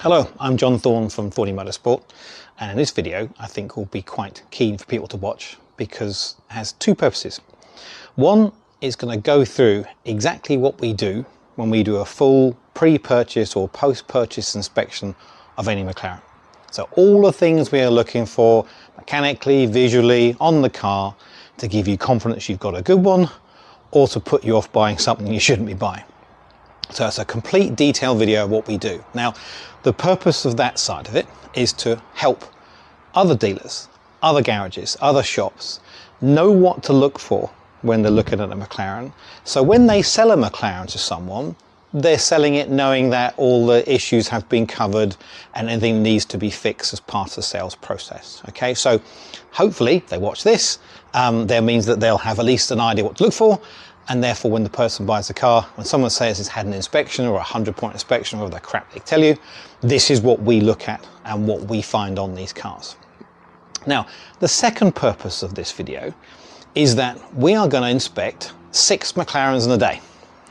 Hello, I'm John Thorne from Thorny Motorsport, and in this video I think will be quite keen for people to watch because it has two purposes. One is going to go through exactly what we do when we do a full pre-purchase or post-purchase inspection of any McLaren. So all the things we are looking for mechanically, visually, on the car to give you confidence you've got a good one or to put you off buying something you shouldn't be buying. So it's a complete detailed video of what we do. Now, the purpose of that side of it is to help other dealers, other garages, other shops know what to look for when they're looking at a McLaren. So when they sell a McLaren to someone, they're selling it knowing that all the issues have been covered and anything needs to be fixed as part of the sales process. Okay, so hopefully if they watch this, that means that they'll have at least an idea what to look for. And therefore, when the person buys the car, when someone says it's had an inspection or a 100-point inspection, or the crap they tell you, this is what we look at and what we find on these cars. Now, the second purpose of this video is that we are going to inspect 6 McLarens in a day.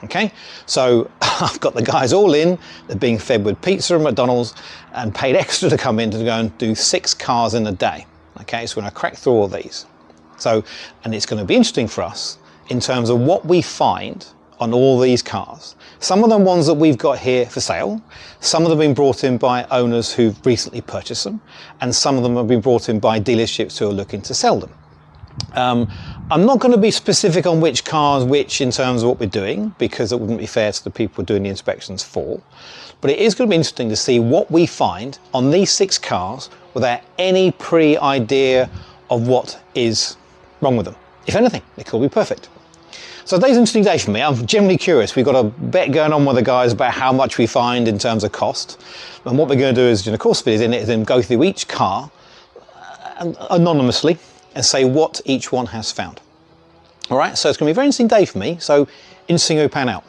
Okay, so I've got the guys all in, they're being fed with pizza at McDonald's and paid extra to come in to go and do 6 cars in a day. Okay, so we're going to crack through all these. So, and it's going to be interesting for us in terms of what we find on all these cars. Some of them ones that we've got here for sale, some of them have been brought in by owners who've recently purchased them, and some of them have been brought in by dealerships who are looking to sell them. I'm not going to be specific on which cars which in terms of what we're doing, because it wouldn't be fair to the people we're doing the inspections for, but it is going to be interesting to see what we find on these 6 cars without any pre-idea of what is wrong with them. If anything, it could be perfect. So today's an interesting day for me. I'm genuinely curious. We've got a bet going on with the guys about how much we find in terms of cost. And what we're going to do is, during the course of it, is then go through each car anonymously and say what each one has found. All right, so it's going to be a very interesting day for me. So interesting who pan out.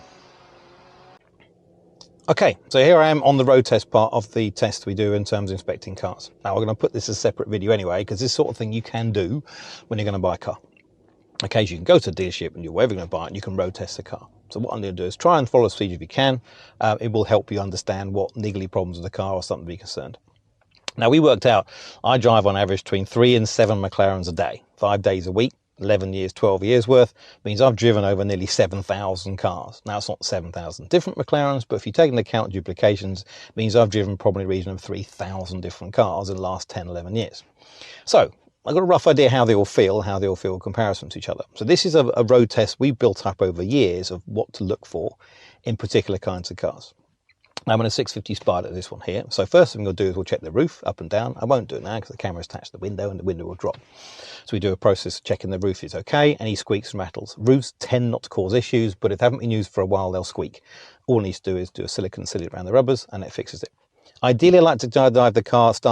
Okay, so here I am on the road test part of the test we do in terms of inspecting cars. Now we're going to put this as a separate video anyway, because this sort of thing you can do when you're going to buy a car. Okay, so you can go to a dealership and you're wherever you're going to buy it and you can road test the car. So what I'm going to do is try and follow the procedure if you can. It will help you understand what niggly problems with the car or something to be concerned. Now we worked out, I drive on average between 3 and 7 McLarens a day, 5 days a week, 11 years, 12 years worth, means I've driven over nearly 7,000 cars. Now it's not 7,000 different McLarens, but if you take into account duplications, it means I've driven probably a region of 3,000 different cars in the last 10, 11 years. So I've got a rough idea how they all feel in comparison to each other. So this is a road test we've built up over years of what to look for in particular kinds of cars. Now I'm in a 650 Spider, this one here. So first thing we'll do is we'll check the roof up and down. I won't do it now because the camera's attached to the window and the window will drop. So we do a process of checking the roof is okay, any squeaks and rattles. Roofs tend not to cause issues, but if they haven't been used for a while, they'll squeak. All it needs to do is do a silicone sealant around the rubbers and it fixes it. Ideally, I like to start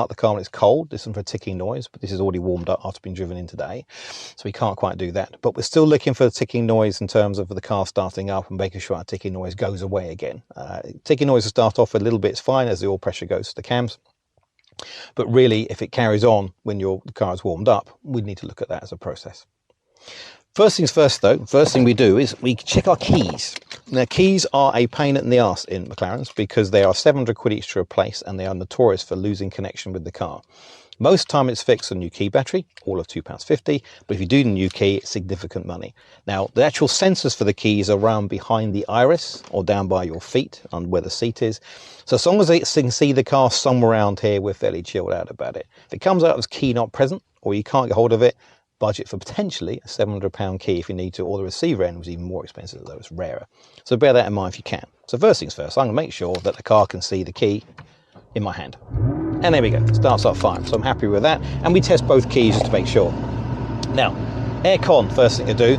the car when it's cold. Listen for a ticking noise, but this is already warmed up after being driven in today. So we can't quite do that. But we're still looking for the ticking noise in terms of the car starting up and making sure our ticking noise goes away again. Ticking noise will start off a little bit, it's fine as the oil pressure goes to the cams. But really, if it carries on when the car is warmed up, we need to look at that as a process. First things first though, first thing we do is we check our keys. Now keys are a pain in the arse in McLarens because they are 700 quid each to replace and they are notorious for losing connection with the car. Most time it's fixed on new key battery, all of £2.50, but if you do the new key, it's significant money. Now the actual sensors for the keys are around behind the iris or down by your feet on where the seat is. So as long as they can see the car somewhere around here, we're fairly chilled out about it. If it comes out as key not present or you can't get hold of it, budget for potentially a £700 key if you need to, or the receiver end was even more expensive, although it's rarer. So bear that in mind if you can. So first things first, I'm going to make sure that the car can see the key in my hand. And there we go, it starts up fine. So I'm happy with that. And we test both keys just to make sure. Now, aircon, first thing to do.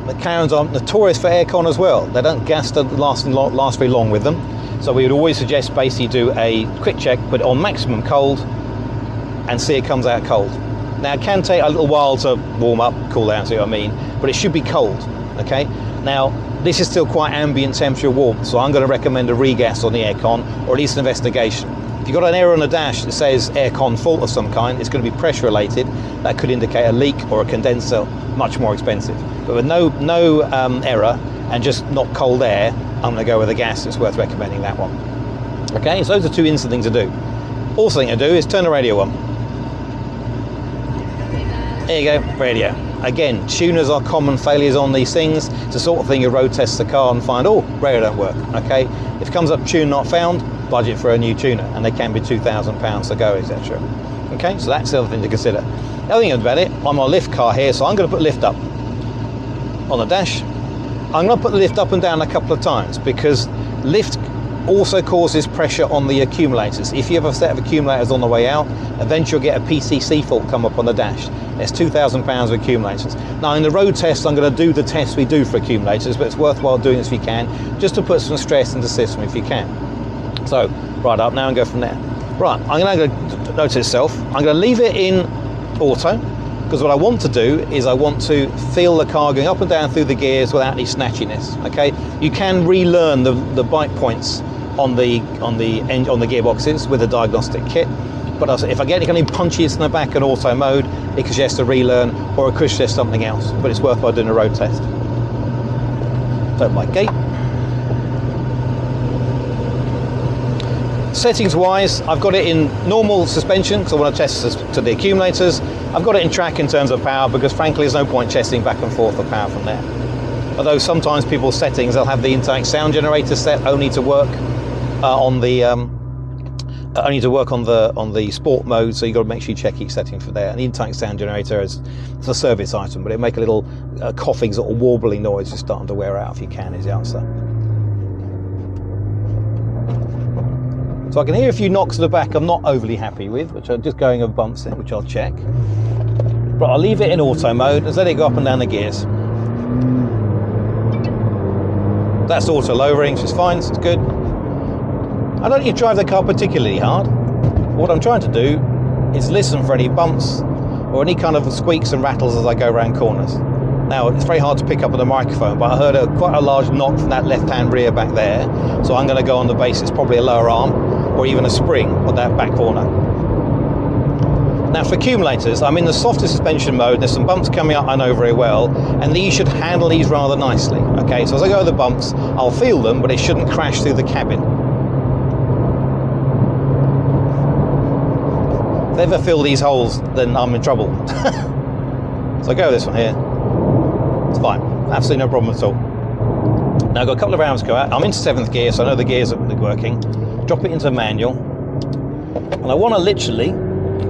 McLarens are notorious for aircon as well. They don't last very long with them. So we would always suggest basically do a quick check, put it on maximum cold and see it comes out cold. Now it can take a little while to warm up, cool down, see what I mean, but it should be cold, okay? Now, this is still quite ambient temperature warm, so I'm going to recommend a regas on the aircon, or at least an investigation. If you've got an error on the dash that says aircon fault of some kind, it's going to be pressure related. That could indicate a leak or a condenser, much more expensive. But with no error and just not cold air, I'm going to go with a gas. It's worth recommending that one. Okay, so those are two instant things to do. Also thing to do is turn the radio on. There you go, radio. Again, tuners are common failures on these things. It's the sort of thing you road test the car and find, oh, radio don't work. Okay, if it comes up tune not found, budget for a new tuner, and they can be £2,000 to go, etc. Okay, so that's the other thing to consider. The other thing about it, I'm on a lift car here, so I'm going to put lift up on the dash. I'm going to put the lift up and down a couple of times because lift also causes pressure on the accumulators. If you have a set of accumulators on the way out, eventually you'll get a PCC fault come up on the dash. There's £2,000 of accumulators. Now in the road test, I'm going to do the tests we do for accumulators, but it's worthwhile doing this if you can, just to put some stress into the system if you can. So, right up now and go from there. Right, I'm going to notice itself. I'm going to leave it in auto, because what I want to do is I want to feel the car going up and down through the gears without any snatchiness. Okay, you can relearn the bite points on the gearboxes with a diagnostic kit, but if I get any punches in the back in auto mode, it could suggest to relearn, or it could suggest something else. But it's worthwhile doing a road test. Open my gate. Settings wise, I've got it in normal suspension because I want to test to the accumulators. I've got it in track in terms of power because frankly there's no point testing back and forth for power from there. Although sometimes people's settings, they'll have the intake sound generator set only to work on the sport mode, so you've got to make sure you check each setting for there. And the intake sound generator is a service item, but it'll make a little coughing sort of warbling noise just starting to wear out if you can, is the answer. So I can hear a few knocks at the back I'm not overly happy with, which are just going over bumps in, which I'll check. But I'll leave it in auto mode and let it go up and down the gears. That's auto lowering, which is fine, so it's good. I don't need to drive the car particularly hard. What I'm trying to do is listen for any bumps or any kind of squeaks and rattles as I go around corners. Now, it's very hard to pick up on the microphone, but I heard quite a large knock from that left-hand rear back there, so I'm going to go on the basis probably a lower arm or even a spring on that back corner. Now for accumulators, I'm in the softer suspension mode. There's some bumps coming up I know very well, and these should handle these rather nicely. Okay, so as I go over the bumps, I'll feel them, but it shouldn't crash through the cabin. If they ever fill these holes, then I'm in trouble. So I go with this one here. It's fine, absolutely no problem at all. Now I've got a couple of rounds to go out. I'm into 7th gear, so I know the gears are working. Drop it into manual, and I want to literally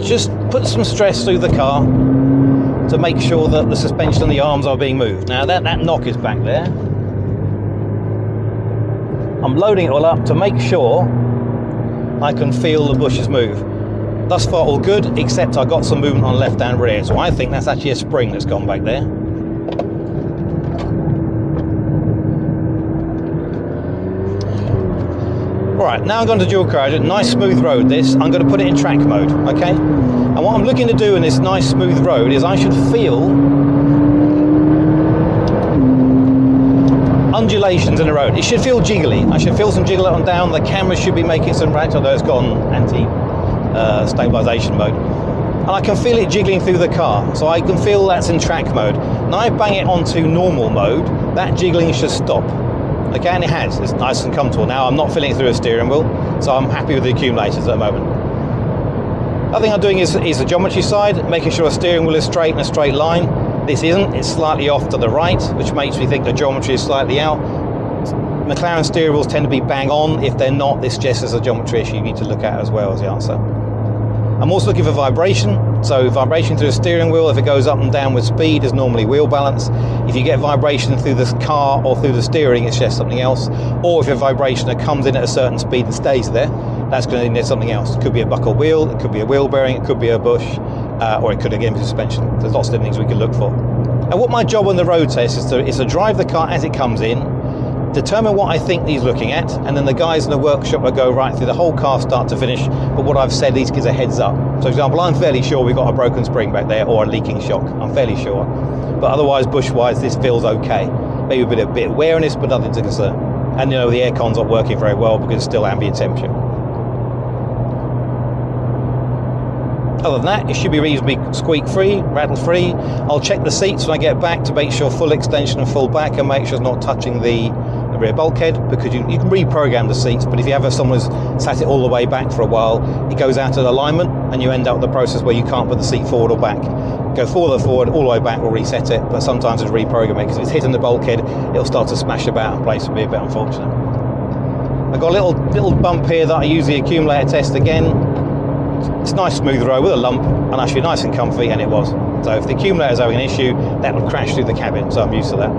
just put some stress through the car to make sure that the suspension and the arms are being moved. Now that knock is back there. I'm loading it all up to make sure I can feel the bushes move. Thus far all good, except I got some movement on left and rear, so I think that's actually a spring that's gone back there. Alright, now I'm going to dual carriage. Nice smooth road this. I'm going to put it in track mode, okay? And what I'm looking to do in this nice smooth road is I should feel undulations in the road. It should feel jiggly. I should feel some jiggle up and down. The camera should be making some racks, although it's gone anti-stabilization mode. And I can feel it jiggling through the car. So I can feel that's in track mode. Now I bang it onto normal mode, that jiggling should stop. Okay, and it has. It's nice and comfortable. Now I'm not feeling it through a steering wheel, so I'm happy with the accumulators at the moment. The other thing I'm doing is the geometry side, making sure the steering wheel is straight in a straight line. This isn't, it's slightly off to the right, which makes me think the geometry is slightly out. McLaren steering wheels tend to be bang on. If they're not, this just is a geometry issue you need to look at as well as the answer. I'm also looking for vibration. So vibration through the steering wheel, if it goes up and down with speed, is normally wheel balance. If you get vibration through the car or through the steering, it's just something else. Or if a vibration that comes in at a certain speed and stays there, that's going to indicate something else. It could be a buckle wheel, it could be a wheel bearing, it could be a bush, or it could again be suspension. There's lots of different things we can look for. And what my job on the road test is to drive the car as it comes in, determine what I think he's looking at, and then the guys in the workshop will go right through the whole car start to finish, but what I've said, these gives a heads up. So for example, I'm fairly sure we've got a broken spring back there or a leaking shock, I'm fairly sure. But otherwise, bush-wise, this feels okay. Maybe a bit of wariness, but nothing to concern. And you know, the aircon's not working very well because it's still ambient temperature. Other than that, it should be reasonably squeak-free, rattle-free. I'll check the seats when I get back to make sure full extension and full back, and make sure it's not touching the the rear bulkhead, because you can reprogram the seats, but if you have someone who's sat it all the way back for a while, it goes out of alignment and you end up with the process where you can't put the seat forward or back. Go forward, all the way back, will reset it, but sometimes it's reprogram it, because if it's hitting the bulkhead, it'll start to smash about in place. It'll be a bit unfortunate. I've got a little bump here that I use the accumulator test again. It's a nice smooth road with a lump, and actually nice and comfy, and it was. So if the accumulator's having an issue, that would crash through the cabin, so I'm used to that.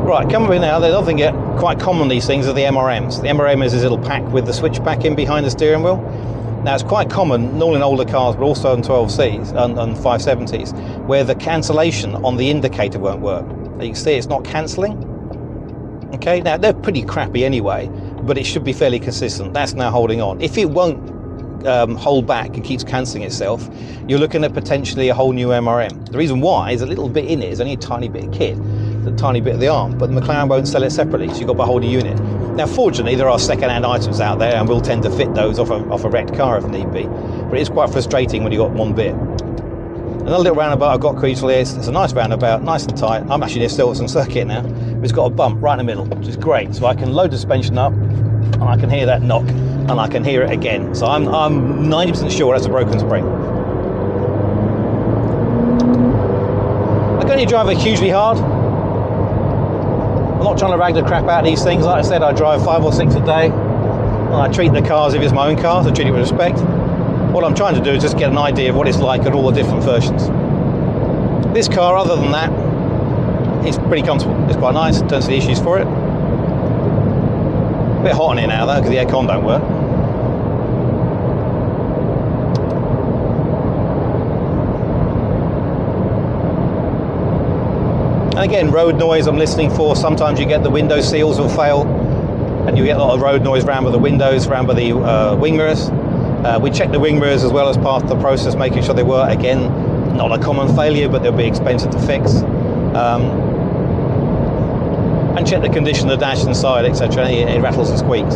Right, coming in now, the other thing you get quite common these things are the MRMs. The MRM is this little pack with the switch back in behind the steering wheel. Now it's quite common, not in older cars, but also on 12Cs and 570s, where the cancellation on the indicator won't work. You can see it's not cancelling. Okay, now they're pretty crappy anyway, but it should be fairly consistent. That's now holding on. If it won't hold back and keeps cancelling itself, you're looking at potentially a whole new MRM. The reason why is a little bit in it is only a tiny bit of kit, a tiny bit of the arm, but the McLaren won't sell it separately, so you've got to buy a whole new unit. Now fortunately there are second-hand items out there, and we'll tend to fit those off a wrecked car if need be, but it's quite frustrating when you've got one bit. Another little roundabout I've got crucially is, it's a nice roundabout, nice and tight. I'm actually near Stilton Circuit now, but it's got a bump right in the middle, which is great, so I can load the suspension up and I can hear that knock, and I can hear it again, so I'm 90% sure that's a broken spring. I don't drive it hugely hard. I'm not trying to rag the crap out of these things. Like I said, I drive 5 or 6 a day, and I treat the cars, if it's my own cars, I treat it with respect. What I'm trying to do is just get an idea of what it's like at all the different versions. This car, other than that, it's pretty comfortable. It's quite nice, don't see issues for it. A bit hot in here now though, because the aircon don't work. And again, road noise I'm listening for. Sometimes you get the window seals will fail, and you get a lot of road noise around by the windows, around by the wing mirrors. We check the wing mirrors as well as part of the process, making sure they work. Again, not a common failure, but they'll be expensive to fix. And check the condition of the dash inside, etc. It rattles and squeaks.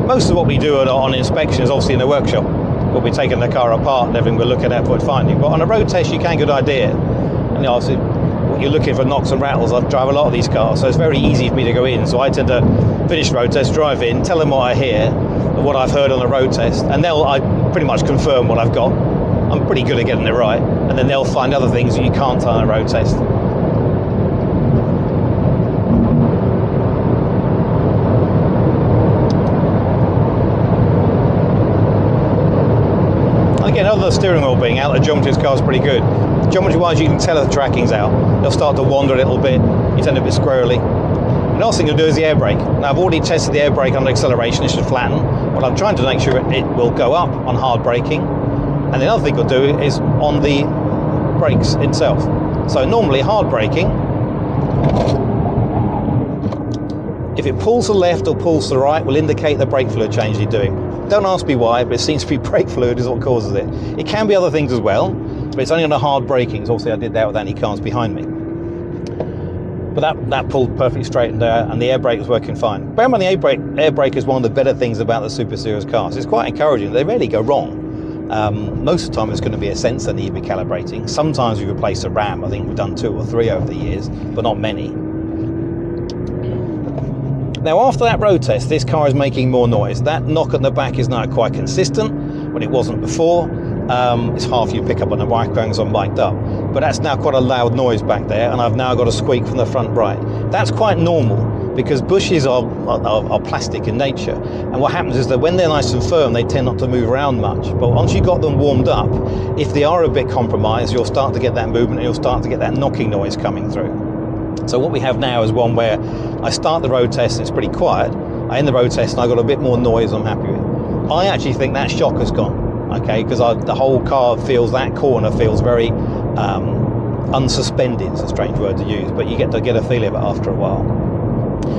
Most of what we do on inspection is obviously in the workshop. We'll be taking the car apart and everything we're looking at for finding. But on a road test, you can get an idea. And obviously, what you're looking for knocks and rattles. I drive a lot of these cars, so it's very easy for me to go in. So I tend to finish road test, drive in, tell them what I hear, and what I've heard on the road test, and I pretty much confirm what I've got. I'm pretty good at getting it right, and then they'll find other things that you can't tell on a road test. Again, other than the steering wheel being out, the geometry of this car is pretty good. Geometry wise, you can tell if the tracking's out. They'll start to wander a little bit, you tend a bit squirrely. The last thing to do is the air brake. Now I've already tested the air brake under acceleration, it should flatten, but I'm trying to make sure it will go up on hard braking. And the other thing we'll do is on the brakes itself. So normally hard braking, if it pulls to the left or pulls to the right, will indicate the brake fluid change you're doing. Don't ask me why, but it seems to be brake fluid is what causes it. It can be other things as well, but it's only on the hard braking. Obviously I did that with any cars behind me. But that pulled perfectly straight and the air brake was working fine. Bear in mind, the air brake is one of the better things about the Super Series cars. It's quite encouraging. They rarely go wrong. Most of the time it's going to be a sensor that you'll be calibrating. Sometimes we replace a RAM. I think we've done 2 or 3 over the years, but not many. Now after that road test, this car is making more noise. That knock at the back is now quite consistent when it wasn't before. It's half you pick up on the microphones I'm mic'd up, but that's now quite a loud noise back there, and I've now got a squeak from the front right. That's quite normal because bushes are plastic in nature, and what happens is that when they're nice and firm, they tend not to move around much. But once you've got them warmed up, if they are a bit compromised, you'll start to get that movement and you'll start to get that knocking noise coming through. So what we have now is one where I start the road test and it's pretty quiet. I end the road test and I got a bit more noise I'm happy with. I actually think that shock has gone. Okay, because the whole car feels, that corner feels very unsuspended. It's a strange word to use, but you get a feel of it after a while.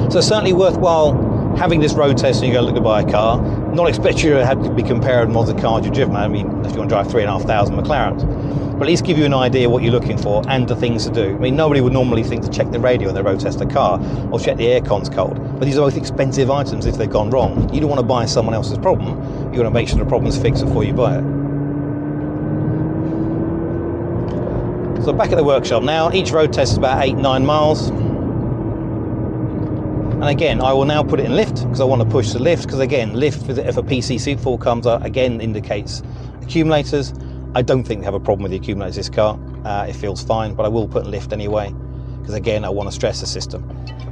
So certainly worthwhile having this road test when you go look to buy a car. Not expect you to have to be comparing with the cars you've driven. I mean, if you want to drive 3,500 McLarens, but at least give you an idea what you're looking for and the things to do. I mean, nobody would normally think to check the radio when they road test a car or check the aircon's cold, but these are both expensive items if they've gone wrong. You don't want to buy someone else's problem, you want to make sure the problem's fixed before you buy it. So back at the workshop now, each road test is about 8-9 miles. And again, I will now put it in lift because I want to push the lift, because again, lift, if a PC seat fall comes up, again indicates accumulators. I don't think we have a problem with the accumulators this car. It feels fine, but I will put in lift anyway, because again, I want to stress the system.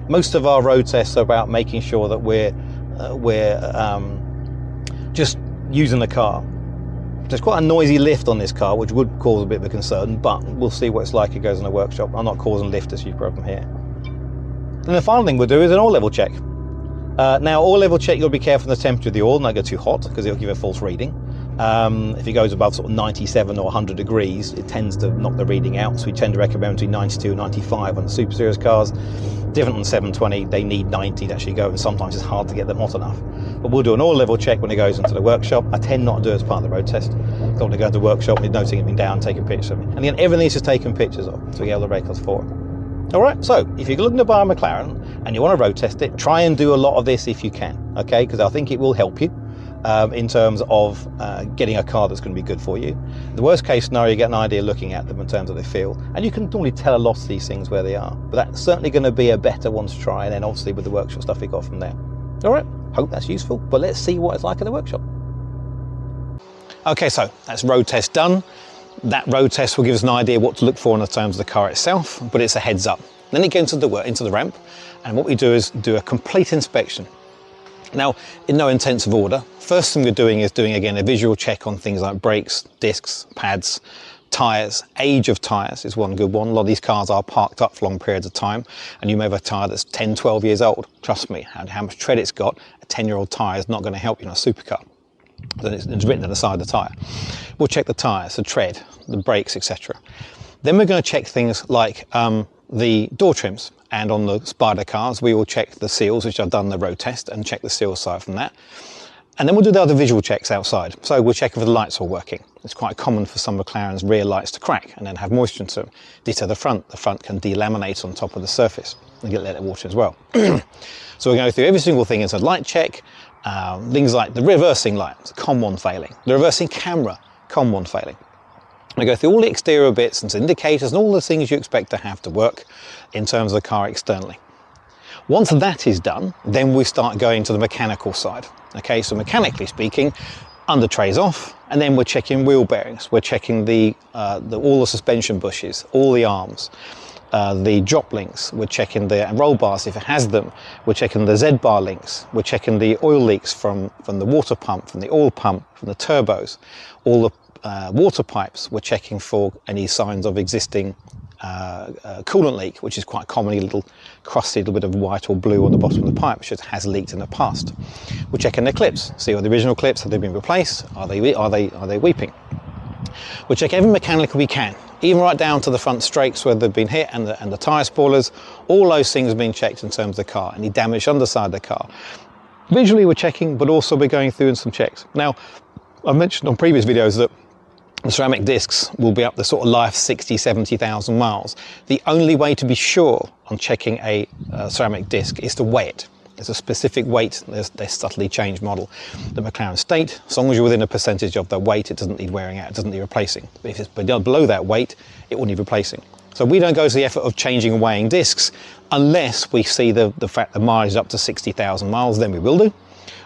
Most of our road tests are about making sure that we're just using the car. There's quite a noisy lift on this car, which would cause a bit of a concern, but we'll see what it's like it goes in the workshop. I'm not causing lift issue problem here. And the final thing we'll do is an oil level check. Now, oil level check, you'll be careful of the temperature of the oil, not go too hot, because it'll give a false reading. If it goes above sort of 97 or 100 degrees, it tends to knock the reading out. So we tend to recommend between 92 and 95 on the Super Series cars. Different on 720, they need 90 to actually go, and sometimes it's hard to get them hot enough. But we'll do an oil level check when it goes into the workshop. I tend not to do it as part of the road test. Don't want to go into the workshop and noticing it being down, taking pictures of me. And again, everything is just taken pictures of, so we get all the records for it. All right, so if you're looking to buy a McLaren and you want to road test it, try and do a lot of this if you can, okay? Because I think it will help you in terms of getting a car that's going to be good for you. The worst case scenario, you get an idea looking at them in terms of they feel, and you can normally tell a lot of these things where they are. But that's certainly going to be a better one to try, and then obviously with the workshop stuff we got from there. All right, hope that's useful, but let's see what it's like at the workshop. Okay, so that's road test done. That road test will give us an idea what to look for in the terms of the car itself, but it's a heads up. Then it gets into the ramp, and what we do is do a complete inspection. Now, in no intensive order, first thing we're doing is doing again a visual check on things like brakes, discs, pads, tyres. Age of tyres is one good one. A lot of these cars are parked up for long periods of time, and you may have a tyre that's 10, 12 years old. Trust me, and how much tread it's got, a 10-year-old tyre is not going to help you in a supercar. Then it's written on the side of the tyre. We'll check the tyres, the tread, the brakes, etc. Then we're going to check things like the door trims, and on the Spider cars we will check the seals, which I've done the road test, and check the seal side from that. And then we'll do the other visual checks outside. So we'll check if the lights are working. It's quite common for some McLaren's rear lights to crack and then have moisture into them. Ditto the front. The front can delaminate on top of the surface and get let it water as well. So we're going to go through every single thing as a light check. Things like the reversing light, COM1 failing. The reversing camera, COM1 failing. We go through all the exterior bits and indicators and all the things you expect to have to work in terms of the car externally. Once that is done, then we start going to the mechanical side. Okay, so mechanically speaking, under trays off, and then we're checking wheel bearings. We're checking all the suspension bushes, all the arms, the drop links. We're checking the roll bars if it has them. We're checking the Z-bar links. We're checking the oil leaks from the water pump, from the oil pump, from the turbos, all the water pipes. We're checking for any signs of existing coolant leak, which is quite commonly a little crusty little bit of white or blue on the bottom of the pipe, which has leaked in the past. We're checking the clips, see what the original clips, have they been replaced, are they weeping. We'll check every mechanical we can, even right down to the front strakes where they've been hit, and the tyre spoilers. All those things have been checked in terms of the car, any damage underside the car. Visually we're checking, but also we're going through in some checks. Now, I've mentioned on previous videos that the ceramic discs will be up the sort of life 60, 70,000 miles. The only way to be sure on checking a ceramic disc is to weigh it. There's a specific weight, they're subtly changed model. The McLaren state, as long as you're within a percentage of the weight, it doesn't need wearing out, it doesn't need replacing. But if it's below that weight, it will need replacing. So we don't go to the effort of changing and weighing discs unless we see the fact the mileage is up to 60,000 miles, then we will do.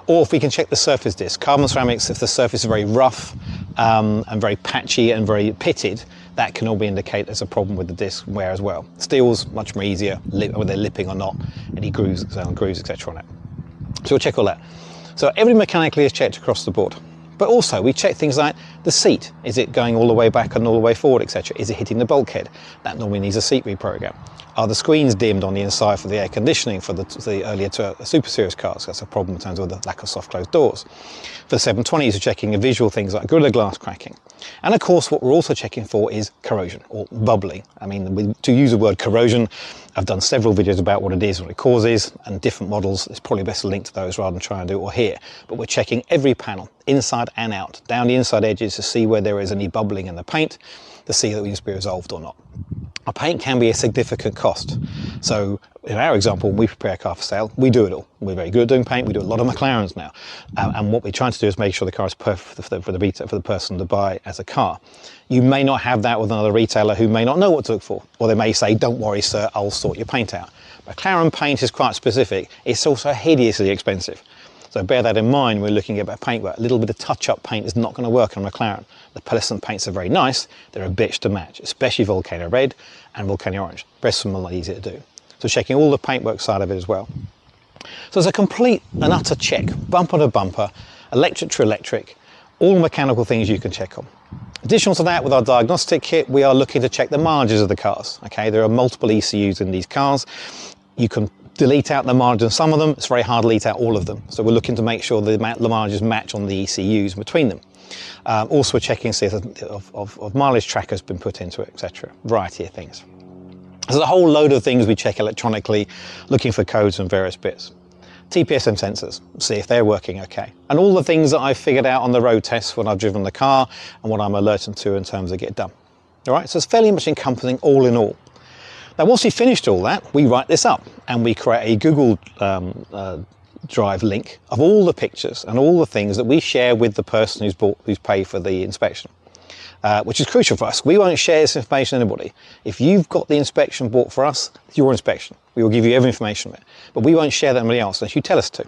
Or if we can check the surface disc. Carbon ceramics, if the surface is very rough and very patchy and very pitted, that can all be indicate there's a problem with the disc wear as well. Steel's much more easier, whether they're lipping or not, any grooves, etc. on it. So we'll check all that. So every mechanically is checked across the board. But also we check things like the seat. Is it going all the way back and all the way forward, etc.? Is it hitting the bulkhead? That normally needs a seat reprogram. Are the screens dimmed on the inside for the air conditioning for the earlier Super Series cars? That's a problem in terms of the lack of soft closed doors. For the 720s, we're checking visual things like Gorilla Glass cracking. And of course, what we're also checking for is corrosion or bubbling. I mean, to use the word corrosion, I've done several videos about what it is, what it causes, and different models. It's probably best to link to those rather than try and do it all here. But we're checking every panel, inside and out, down the inside edges to see where there is any bubbling in the paint, to see that it needs to be resolved or not. a paint can be a significant cost. So in our example, when we prepare a car for sale, we do it all. We're very good at doing paint. We do a lot of McLarens now. And what we're trying to do is make sure the car is perfect for the person to buy as a car. You may not have that with another retailer who may not know what to look for. Or they may say, don't worry, sir, I'll sort your paint out. McLaren paint is quite specific. It's also hideously expensive. So bear that in mind when we're looking at paintwork. A little bit of touch-up paint is not going to work on a McLaren. The pearlescent paints are very nice. They're a bitch to match, especially Volcano Red and Volcano Orange. The rest of them are easy to do. So checking all the paintwork side of it as well. So it's a complete and utter check, bumper to bumper, electric to electric, all mechanical things you can check on. Additional to that, with our diagnostic kit, we are looking to check the margins of the cars. Okay, there are multiple ECUs in these cars. You can delete out the margins, some of them. It's very hard to delete out all of them. So we're looking to make sure the margins match on the ECUs between them. Also, we're checking to see if mileage tracker has been put into it, etc. Variety of things. There's a whole load of things we check electronically, looking for codes and various bits. TPSM sensors, see if they're working okay. And all the things that I've figured out on the road tests when I've driven the car and what I'm alerting to in terms of get done. All right, so it's fairly much encompassing all in all. Now, once we've finished all that, we write this up and we create a Google Drive link of all the pictures and all the things that we share with the person who's paid for the inspection, which is crucial for us. We won't share this information with anybody. If you've got the inspection bought for us, it's your inspection. We will give you every information on it, but we won't share that with anybody else unless you tell us to.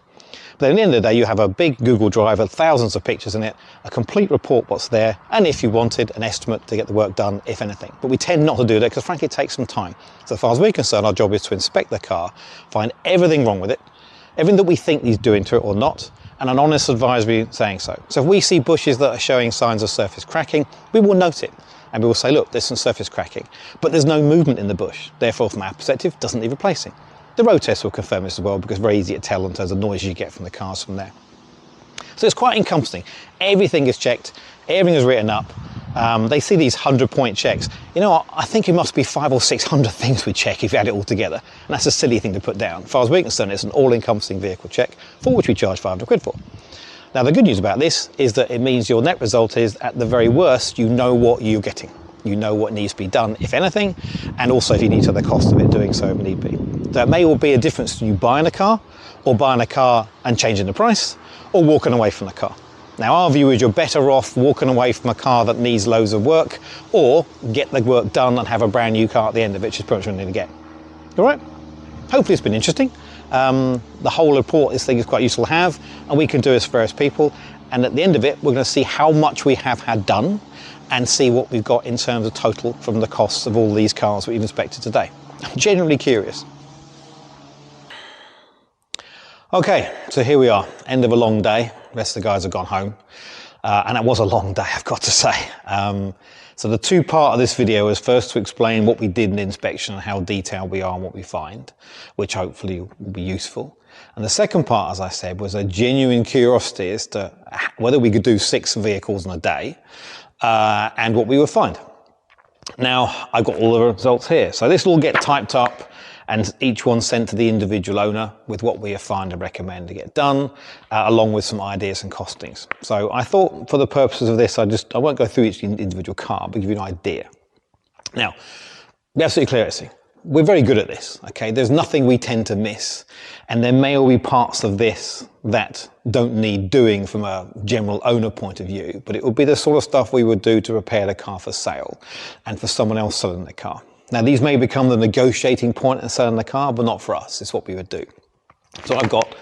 But at the end of the day, you have a big Google Drive with thousands of pictures in it, a complete report what's there, and if you wanted, an estimate to get the work done, if anything. But we tend not to do that because frankly it takes some time. So as far as we're concerned, our job is to inspect the car, find everything wrong with it, everything that we think needs doing to it or not, and an honest advisory saying so. So if we see bushes that are showing signs of surface cracking, we will note it. And we will say, look, there's some surface cracking, but there's no movement in the bush. Therefore, from our perspective, doesn't need replacing. The road test will confirm this as well because it's very easy to tell in terms of noise you get from the cars from there. So it's quite encompassing. Everything is checked, everything is written up. They see these 100-point checks. You know what, I think it must be 500 or 600 things we check if you add it all together. And that's a silly thing to put down. As far as we're concerned, it's an all-encompassing vehicle check for which we charge 500 quid for. Now the good news about this is that it means your net result is, at the very worst, you know what you're getting. You know what needs to be done, if anything, and also if you need to the cost of it doing so if need be. So it may all be a difference to you buying a car, or buying a car and changing the price, or walking away from the car. Now our view is you're better off walking away from a car that needs loads of work, or get the work done and have a brand new car at the end of it, which is pretty much what you need to get. All right? Hopefully it's been interesting. The whole report, this thing is quite useful to have, and we can do this for various people. And at the end of it, we're going to see how much we have had done and see what we've got in terms of total from the costs of all these cars we've inspected today. I'm genuinely curious. Okay, so here we are, end of a long day. The rest of the guys have gone home. And it was a long day, I've got to say. So the two part of this video is first to explain what we did in the inspection and how detailed we are and what we find, which hopefully will be useful. And the second part, as I said, was a genuine curiosity as to whether we could do 6 vehicles in a day and what we would find. Now, I've got all the results here. So this will all get typed up and each one sent to the individual owner with what we find and recommend to get done, along with some ideas and costings. So I thought for the purposes of this, I won't go through each individual car, but give you an idea. Now, be absolutely clear, actually. We're very good at this, okay? There's nothing we tend to miss. And there may all be parts of this that don't need doing from a general owner point of view, but it would be the sort of stuff we would do to prepare the car for sale and for someone else selling the car. Now, these may become the negotiating point in selling the car, but not for us. It's what we would do. So I've got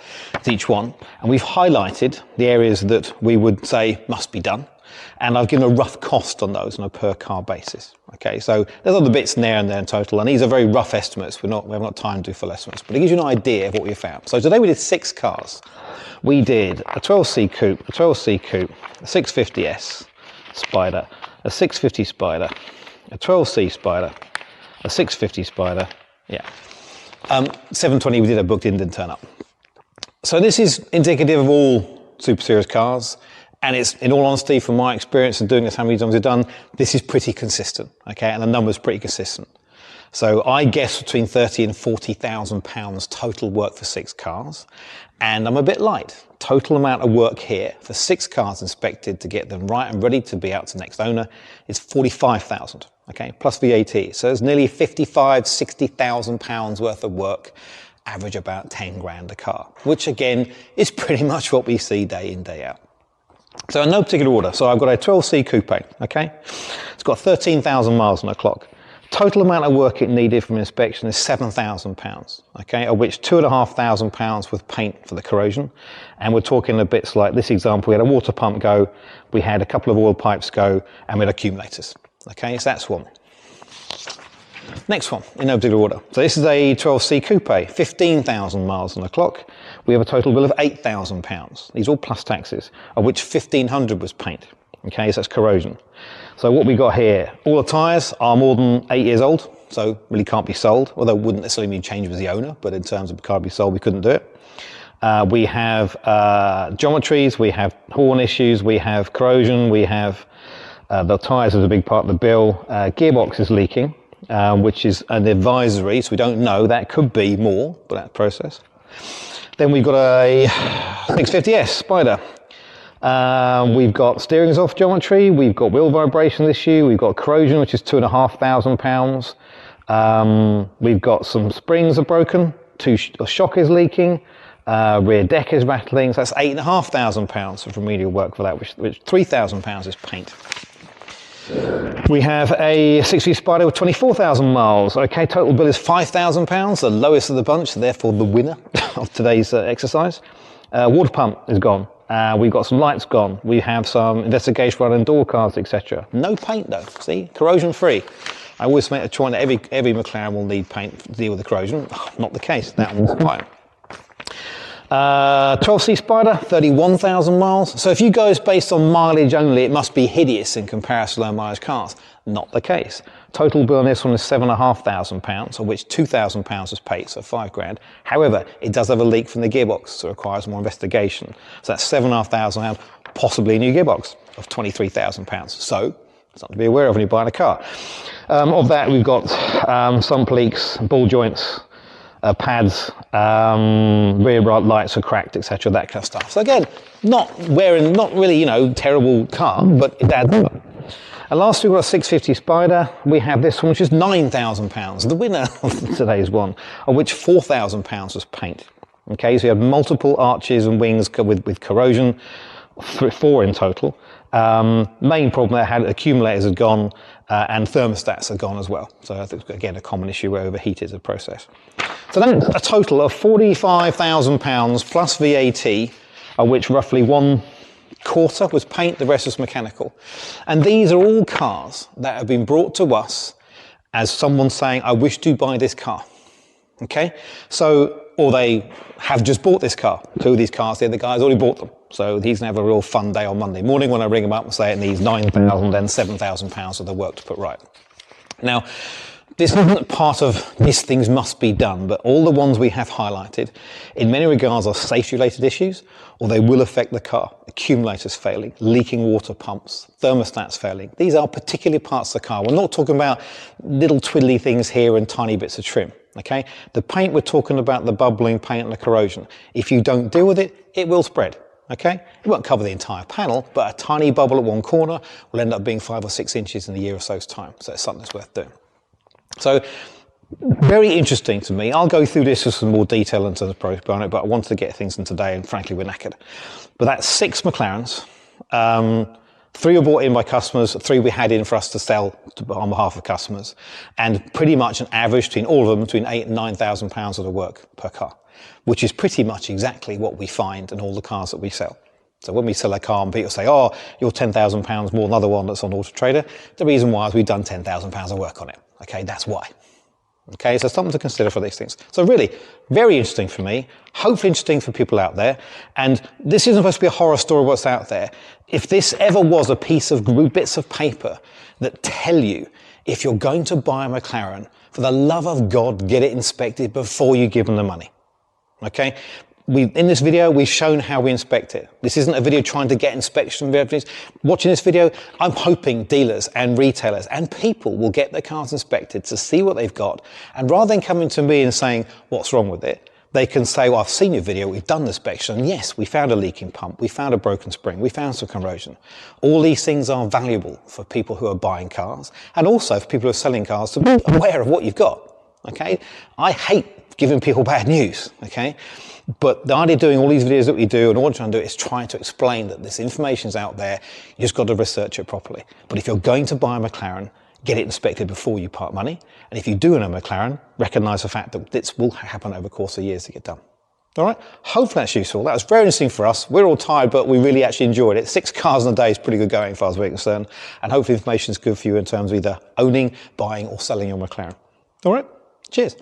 each one, and we've highlighted the areas that we would say must be done. And I've given a rough cost on those on a per car basis. Okay, so there's other bits in there and there in total, and these are very rough estimates. We haven't got time to do full estimates, but it gives you an idea of what we found. So today we did 6 cars. We did a 12C coupe, a 12C coupe, a 650S Spider, a 650 Spider, a 12C Spider, a 650 Spider, yeah. 720 we did a booked in, didn't turn up. So this is indicative of all Super Series cars. And it's, in all honesty, from my experience of doing this, how many times we've done, this is pretty consistent, okay? And the number's pretty consistent. So I guess between 30 and 40,000 pounds total work for 6 cars. And I'm a bit light. Total amount of work here for 6 cars inspected to get them right and ready to be out to next owner is 45,000. okay, plus VAT. So it's nearly 55, 60,000 pounds worth of work, average about 10 grand a car, which again is pretty much what we see day in, day out. So in no particular order, so I've got a 12C coupe, okay? It's got 13,000 miles on the clock. Total amount of work it needed from inspection is £7,000, okay, of which £2,500 with paint for the corrosion. And we're talking a bits like this example, we had a water pump go, we had a couple of oil pipes go, and we had accumulators, okay, so that's one. Next one, in no particular order. So this is a 12C coupe, 15,000 miles on the clock. We have a total bill of £8,000. These are all plus taxes, of which 1,500 was paint, okay, so that's corrosion. So what we got here, all the tyres are more than 8 years old, so really can't be sold, although it wouldn't necessarily mean change with the owner, but in terms of can't be sold, we couldn't do it. We have geometries, we have horn issues, we have corrosion, we have the tyres is a big part of the bill. Gearbox is leaking, which is an advisory, so we don't know, that could be more, but that process. Then we've got a 650S Spider. We've got steering's off geometry, we've got wheel vibration issue, we've got corrosion, which is £2,500. We've got some springs are broken, a shock is leaking, rear deck is rattling, so that's £8,500 of remedial work for that, which £3,000 is paint. We have a 6V Spider with 24,000 miles. Okay, total bill is £5,000, the lowest of the bunch, therefore the winner of today's exercise. Water pump is gone. We've got some lights gone. We have some investigation running door cards, etc. No paint though, see, corrosion free. I always make a point that every McLaren will need paint to deal with the corrosion. Not the case, that one's fine. 12C Spider, 31,000 miles. So if you go based on mileage only, it must be hideous in comparison to low mileage cars. Not the case. Total bill on this one is £7,500, of which £2,000 is paid, so 5 grand. However, it does have a leak from the gearbox, so it requires more investigation. So that's £7,500, possibly a new gearbox of £23,000. So something to be aware of when you're buying a car. Of that, we've got some leaks, ball joints, pads, rear lights are cracked, etc., that kind of stuff. So again, not really, you know, terrible car, but it adds up. And last we've got a 650 Spider. We have this one, which is £9,000, the winner of today's one, of which £4,000 was paint. Okay, so you have multiple arches and wings with corrosion, 4 in total. Main problem they had, accumulators had gone, and thermostats are gone as well. So I think, again, a common issue where overheated is a process. So then a total of £45,000 plus VAT, of which roughly 1/4 was paint, the rest was mechanical. And these are all cars that have been brought to us as someone saying, I wish to buy this car. Okay, so, or they have just bought this car. 2 of these cars, the other guy's already bought them. So he's going to have a real fun day on Monday morning when I ring him up and say it needs £9,000 and £7,000 of the work to put right. Now, this isn't part of this things must be done, but all the ones we have highlighted in many regards are safety related issues, or they will affect the car. Accumulators failing, leaking water pumps, thermostats failing. These are particular parts of the car. We're not talking about little twiddly things here and tiny bits of trim. Okay, the paint, we're talking about the bubbling paint and the corrosion. If you don't deal with it, it will spread. Okay, it won't cover the entire panel, but a tiny bubble at one corner will end up being 5 or 6 inches in a year or so's time. So it's something that's worth doing. So very interesting to me. I'll go through this with some more detail into the process on it, but I wanted to get things in today, and frankly, we're knackered. But that's 6 McLarens. 3 were brought in by customers, 3 we had in for us to sell on behalf of customers, and pretty much an average between all of them between £8,000 and £9,000 of the work per car, which is pretty much exactly what we find in all the cars that we sell. So when we sell a car and people say, oh, you're £10,000 more than another one that's on Auto Trader, the reason why is we've done £10,000 of work on it. Okay, that's why. Okay, so something to consider for these things. So really, very interesting for me, hopefully interesting for people out there. And this isn't supposed to be a horror story of what's out there. If this ever was a piece of bits of paper that tell you if you're going to buy a McLaren, for the love of God, get it inspected before you give them the money. Okay? In this video, we've shown how we inspect it. This isn't a video trying to get inspection verifications. Watching this video, I'm hoping dealers and retailers and people will get their cars inspected to see what they've got. And rather than coming to me and saying, what's wrong with it? They can say, well, I've seen your video, we've done the inspection, and yes, we found a leaking pump, we found a broken spring, we found some corrosion. All these things are valuable for people who are buying cars, and also for people who are selling cars to be aware of what you've got, okay? I hate giving people bad news, okay? But the idea of doing all these videos that we do, and all I'm trying to do is trying to explain that this information's out there, you just got to research it properly. But if you're going to buy a McLaren, get it inspected before you part money. And if you do own a McLaren, recognise the fact that this will happen over the course of years to get done. All right, hopefully that's useful. That was very interesting for us. We're all tired, but we really actually enjoyed it. 6 cars in a day is pretty good going as far as we're concerned. And hopefully information is good for you in terms of either owning, buying or selling your McLaren. All right, cheers.